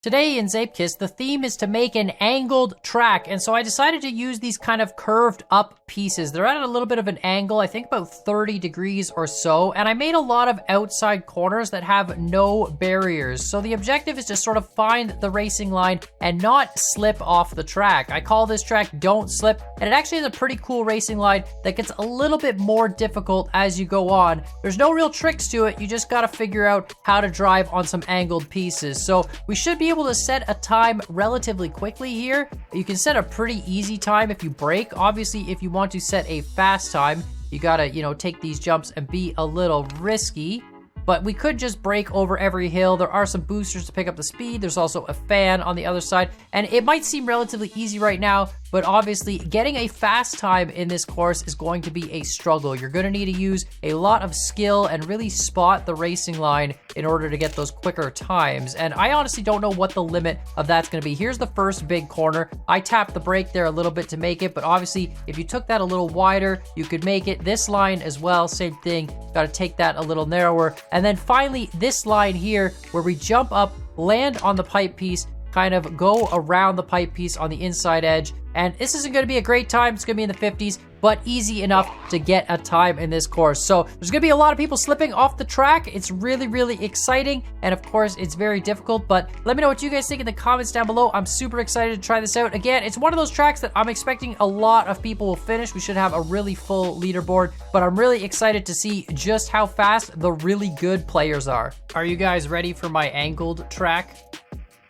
Today in Zeepkist, the theme is to make an angled track, and so I decided to use these kind of curved up pieces. They're at a little bit of an angle, I think about 30 degrees or so, and I made a lot of outside corners that have no barriers. So the objective is to sort of find the racing line and not slip off the track. I call this track Don't Slip, and it actually is a pretty cool racing line that gets a little bit more difficult as you go on. There's no real tricks to it, you just gotta figure out how to drive on some angled pieces. So we should be able to set a time relatively quickly here. You can set a pretty easy time if you brake. Obviously, if you want to set a fast time, you gotta, take these jumps and be a little risky. But we could just brake over every hill. There are some boosters to pick up the speed. There's also a fan on the other side. And it might seem relatively easy right now, but obviously getting a fast time in this course is going to be a struggle. You're gonna need to use a lot of skill and really spot the racing line in order to get those quicker times. And I honestly don't know what the limit of that's gonna be. Here's the first big corner. I tapped the brake there a little bit to make it, but obviously if you took that a little wider, you could make it. This line as well, same thing. Gotta take that a little narrower. And then finally, this line here where we jump up, land on the pipe piece, kind of go around the pipe piece on the inside edge. And this isn't gonna be a great time, it's gonna be in the 50s, but easy enough to get a time in this course. So there's gonna be a lot of people slipping off the track. It's really, really exciting. And of course, it's very difficult, but let me know what you guys think in the comments down below. I'm super excited to try this out. Again, it's one of those tracks that I'm expecting a lot of people will finish. We should have a really full leaderboard, but I'm really excited to see just how fast the really good players are. Are you guys ready for my angled track?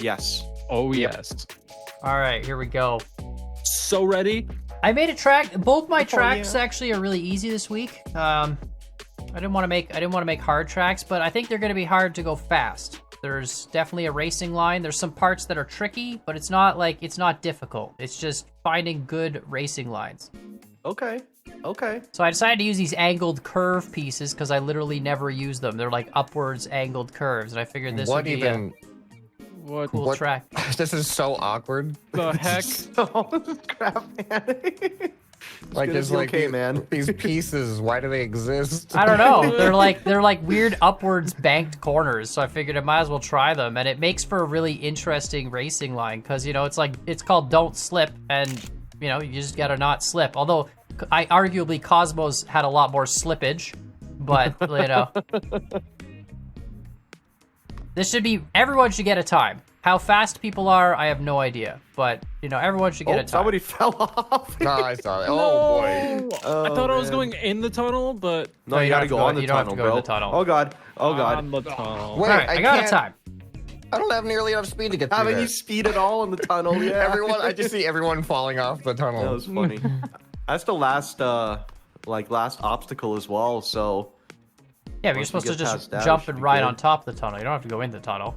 Yes. Oh, yes. All right, here we go. So ready? I made a track. Both my tracks actually are really easy this week. I didn't want to make hard tracks, but I think they're going to be hard to go fast. There's definitely a racing line. There's some parts that are tricky, but it's not difficult. It's just finding good racing lines. Okay. So I decided to use these angled curve pieces because I literally never use them. They're like upwards angled curves, and I figured this would be a cool track. This is so awkward. The heck? Crap, man. Like, it's like okay, man. These pieces, why do they exist? I don't know. They're like weird upwards banked corners. So I figured I might as well try them, and it makes for a really interesting racing line because it's called Don't Slip, and you just gotta not slip. Although arguably Cosmos had a lot more slippage, but everyone should get a time. How fast people are, I have no idea. But, everyone should get a time. Somebody fell off. No, I saw it. Oh, boy. I thought I was going in the tunnel, but... No, you gotta go on the tunnel, You don't have to go to the tunnel. Oh, God. On the tunnel. Wait, Alright, I got a time. I don't have nearly enough speed to get Have through any there. speed at all in the tunnel? Yeah. I just see everyone falling off the tunnel. That was funny. That's the last obstacle as well, so... Yeah, but you're Once supposed we to get just past that, jump we should and be ride good. on top of the tunnel. You don't have to go in the tunnel.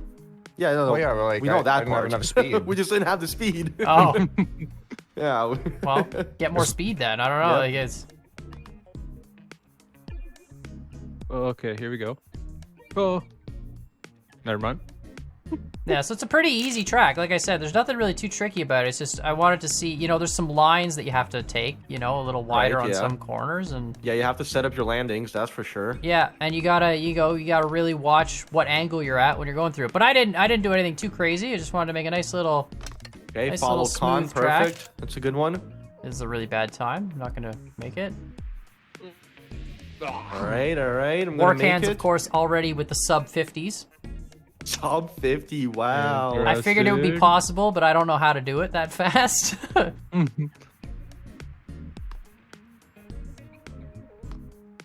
Yeah, no, Well, yeah, but like, we know I that didn't have part. enough speed. We just didn't have the speed. Oh, Yeah. well, get more speed then. I don't know. Yep. I guess. Okay, here we go. Oh. Never mind. Yeah, so it's a pretty easy track. Like I said, there's nothing really too tricky about it. It's just I wanted to see, there's some lines that you have to take, a little wider Right, on yeah. some corners, and Yeah, you have to set up your landings, that's for sure. yeah, and you gotta really watch what angle you're at when you're going through it. But I didn't do anything too crazy. I just wanted to make a nice little. Okay, Nice follow little con, smooth track. perfect. That's a good one. This is a really bad time. I'm not gonna make it. All right. I'm War gonna make cans, it. of course, already with the sub 50s. Sub 50, wow. Yeah. I figured it would be Dude. possible, but I don't know how to do it that fast. All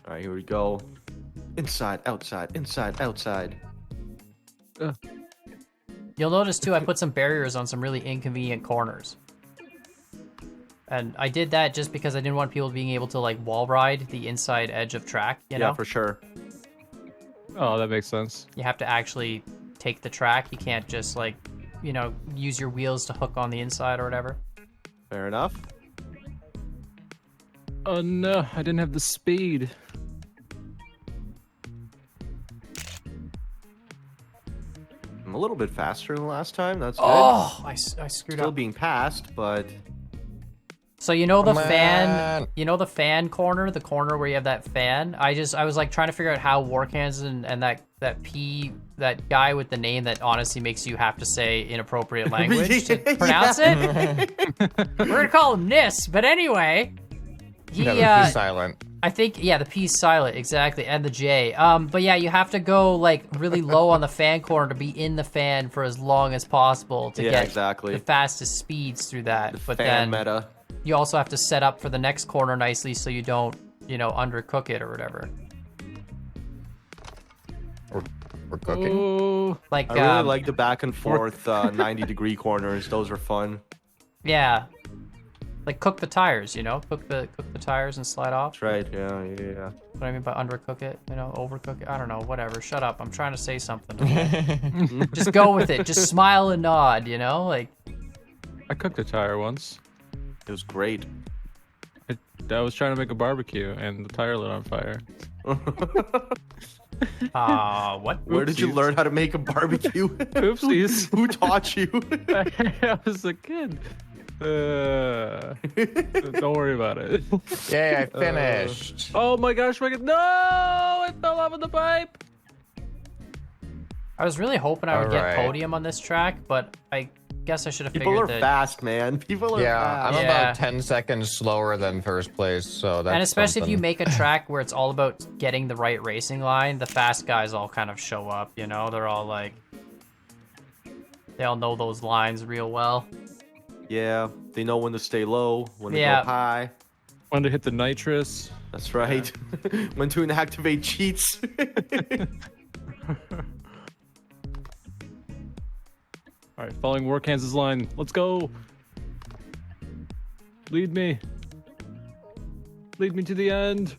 right, here we go. Inside, outside, inside, outside. You'll notice too, I put some barriers on some really inconvenient corners. And I did that just because I didn't want people being able to wall ride the inside edge of track, you know? Yeah, for sure. Oh, that makes sense. You have to actually take the track. You can't just use your wheels to hook on the inside or whatever. Fair enough. Oh no, I didn't have the speed. I'm a little bit faster than last time. That's good. Oh, I screwed Still up. being passed, but So the Come fan, on. the fan corner, the corner where you have that fan. I was trying to figure out how war cans and that P that guy with the name that honestly makes you have to say inappropriate language to pronounce it. We're gonna call him Nis, but anyway, he He's silent. I think, yeah, the P's silent, exactly, and the J. But yeah, you have to go like really low on the fan corner to be in the fan for as long as possible to get exactly. the fastest speeds through that. The But fan then meta. you also have to set up for the next corner nicely so you don't, undercook it or whatever. We're cooking. Oh, Like, I really like the back and forth 90-degree corners. Those are fun. yeah, like cook the tires, cook the tires and slide off. That's right. Yeah. What I mean by undercook it, overcook it. I don't know, whatever. Shut up. I'm trying to say something. Okay? Just go with it. Just smile and nod, like. I cooked a tire once. It was great. I was trying to make a barbecue and the tire lit on fire. What? Where did you Oopsies. learn how to make a barbecue? Oopsies. Who taught you? I was a kid. Don't worry about it. Yay, I finished. Oh my gosh, Megan. No! It fell off of the pipe. I was really hoping I would get Alright. podium on this track, but I guess I should have People figured are that. fast, man. People are I'm fast. Yeah. about 10 seconds slower than first place, so that's And especially if you something. make a track where it's all about getting the right racing line, the fast guys all kind of show up, They're all like... They all know those lines real well. Yeah, they know when to stay low, when to Yeah. go high. When to hit the nitrous. That's right. When to inactivate cheats. All right, following Warkansas line. Let's go. Lead me. Lead me to the end.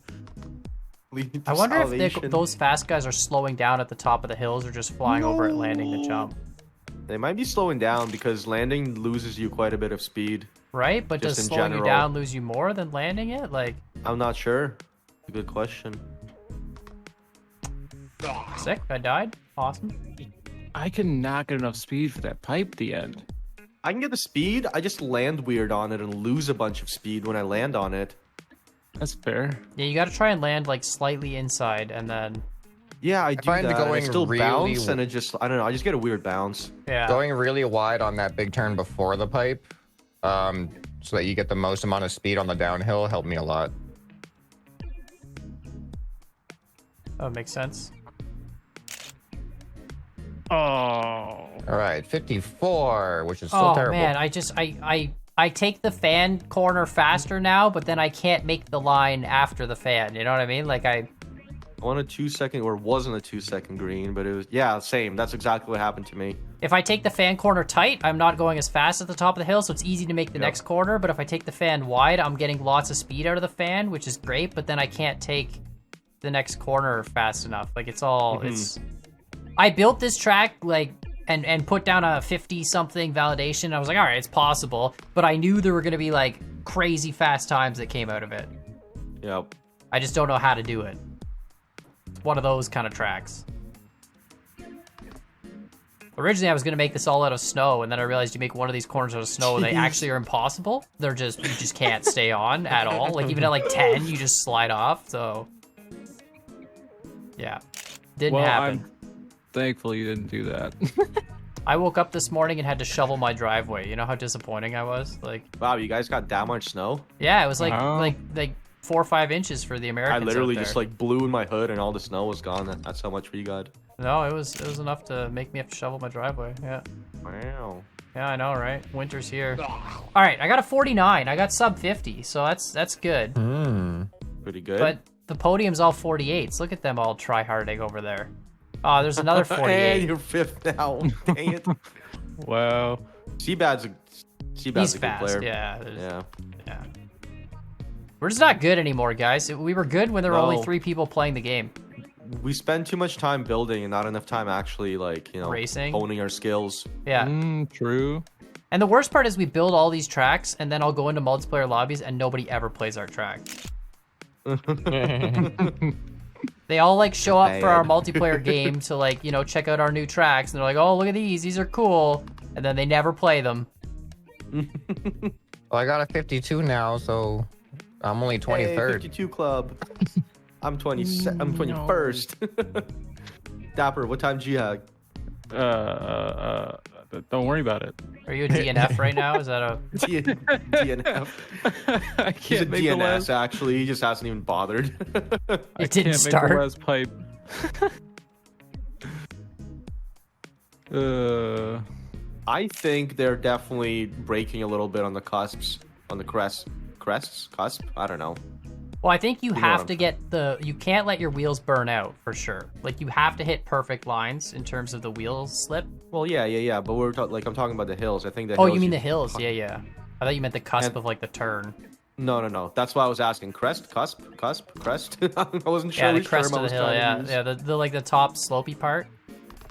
Lead to I wonder if salvation. those fast guys are slowing down at the top of the hills or just flying over it, landing the jump. They might be slowing down because landing loses you quite a bit of speed. Right? But Just does in slowing you general. down lose you more than landing it? Like, I'm not sure. A good question. sick, I died. Awesome. I cannot get enough speed for that pipe at the end. I can get the speed. I just land weird on it and lose a bunch of speed when I land on it. That's fair. Yeah, you gotta try and land like slightly inside and then, Yeah, I do find that. and I going still really bounce and it just, I don't know. I just get a weird bounce. yeah. Going really wide on that big turn before the pipe, so that you get the most amount of speed on the downhill helped me a lot. That makes sense. Oh. All right, 54, which is still Oh terrible. man, I take the fan corner faster now, but then I can't make the line after the fan. You know what I mean? Like I want a 2-second, or wasn't a 2-second green, but it was, yeah, same. That's exactly what happened to me. if I take the fan corner tight, I'm not going as fast at the top of the hill, so it's easy to make the Yep. next corner. But if I take the fan wide, I'm getting lots of speed out of the fan, which is great. But then I can't take the next corner fast enough. Like it's all it's. I built this track like and put down a 50-something validation. I was like, all right, it's possible. But I knew there were going to be like crazy fast times that came out of it. Yep. I just don't know how to do it. It's one of those kind of tracks. Originally, I was going to make this all out of snow, and then I realized you make one of these corners out of snow, and they actually are impossible. You just can't stay on at all. Like, even at like 10, you just slide off, so... Yeah. Didn't happen. I'm thankful you didn't do that. I woke up this morning and had to shovel my driveway. You know how disappointing I was? Like, Wow, you guys got that much snow? yeah, it was like, Wow. like 4 or 5 inches for the I Americans literally out there. just like blew in my hood and all the snow was gone. That's how much we got. No, it was enough to make me have to shovel my driveway, yeah. Wow. Yeah, I know, right? Winter's here. All right, I got a 49. I got sub 50, so that's good. Pretty good. But the podium's all 48s. Look at them all try-harding over there. Oh, there's another Hey, 48. you're fifth now. Dang it. Wow. Seabad's a He's good fast, player. yeah. Yeah. Yeah. We're just not good anymore, guys. We were good when there were only No. 3 people playing the game. We spend too much time building and not enough time actually like, Racing. honing our skills. Yeah. True. And the worst part is we build all these tracks, and then I'll go into multiplayer lobbies, and nobody ever plays our track. They all like show up for our Bad. multiplayer game to like, check out our new tracks, and they're like, oh, look at these are cool. And then they never play them. Well, I got a 52 now, so I'm only Hey, 23rd. 52 club. I'm 20. I'm 21st. Dapper, what time do you have? Don't worry about it. Are you a DNF right now? Is that a... DNF. I He's a can't make the DNS, last. actually. He just hasn't even bothered. I It didn't can't start. Make the last pipe. I think they're definitely breaking a little bit on the cusps, on the crests, cusp. I don't know. Well, I think you know have what to get you can't let your wheels burn out for sure. Like you have to hit perfect lines in terms of the wheel slip. Well, yeah. But I'm talking about the hills. I think the Oh, hills you mean the hills? Yeah. I thought you meant the cusp And- of like the turn. No. That's why I was asking. Crest, cusp, crest. I wasn't sure Yeah, the which crest term I of was the hill. trying to Yeah, use. yeah. The like the top slopey part.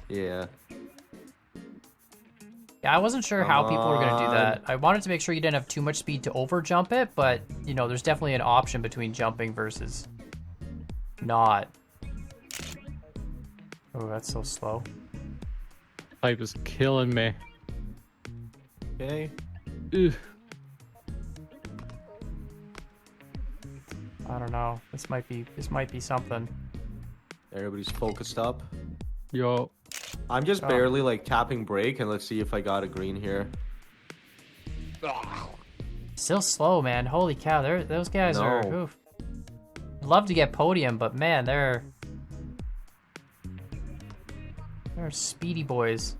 Yeah. Yeah, I wasn't sure how people were gonna do Come that. I wanted to make sure you didn't have too much speed to over jump it, but you know, there's definitely an option between jumping versus not. Oh, that's so slow. Pipe is killing me. Okay. Ugh. I don't know. This might be something. Everybody's focused up. Yo. I'm just Oh. barely like tapping brake, and let's see if I got a green here. Still slow, man. Holy cow, those guys are. No. Oof. Love to get podium, but man, they're speedy boys.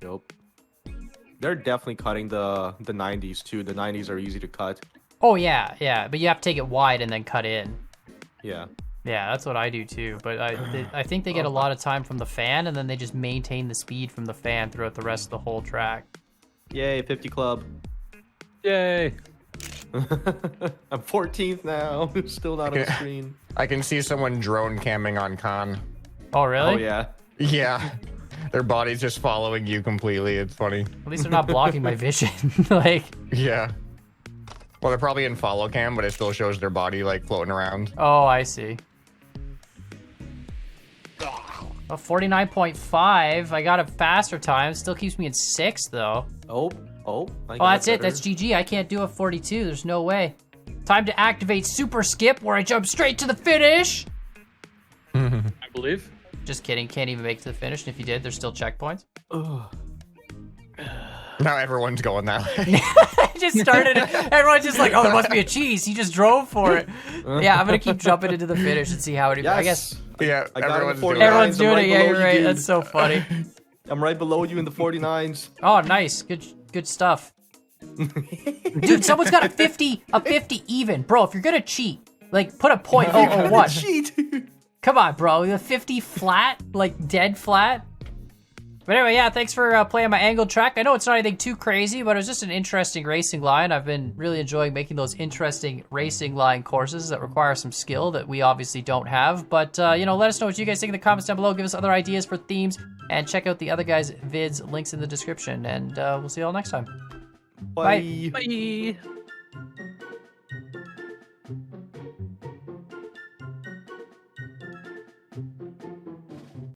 Nope. They're definitely cutting the 90s too. The 90s are easy to cut. Oh yeah, but you have to take it wide and then cut in. Yeah. Yeah, that's what I do too. But I think they get a lot of time from the fan, and then they just maintain the speed from the fan throughout the rest of the whole track. Yay, 50 club. Yay. I'm 14th now. Still not on the screen. I can see someone drone camming on Khan. Oh really? Oh yeah. Yeah. Their body's just following you completely. It's funny. At least they're not blocking my vision. Like, Yeah. Well, they're probably in follow cam, but it still shows their body like floating around. oh, I see. Well, 49.5. I got a faster time. Still keeps me in 6th though. Oh. Oh, that's it. That's GG. I can't do a 42. There's no way. Time to activate Super Skip, where I jump straight to the finish. I believe. Just kidding. Can't even make it to the finish. And if you did, there's still checkpoints. Now everyone's going that way. I just started. Everyone's just like, oh, there must be a cheese. He just drove for it. Yeah, I'm gonna keep jumping into the finish and see how it. Yes. I guess Yeah, I got it everyone's in doing 49. it. everyone's I'm doing right it. Yeah, below you're you, right. dude. That's so funny. I'm right below you in the 49s. Oh, nice. Good stuff. Dude, someone's got a 50 even. Bro, if you're gonna cheat, like put a point. Oh, what? Cheat. Come on, bro. The 50 flat, like dead flat. But anyway, yeah, thanks for playing my angled track. I know it's not anything too crazy, but it was just an interesting racing line. I've been really enjoying making those interesting racing line courses that require some skill that we obviously don't have. But, you know, let us know what you guys think in the comments down below. Give us other ideas for themes, and check out the other guys' vids, links in the description. And we'll see you all next time. Bye. Bye.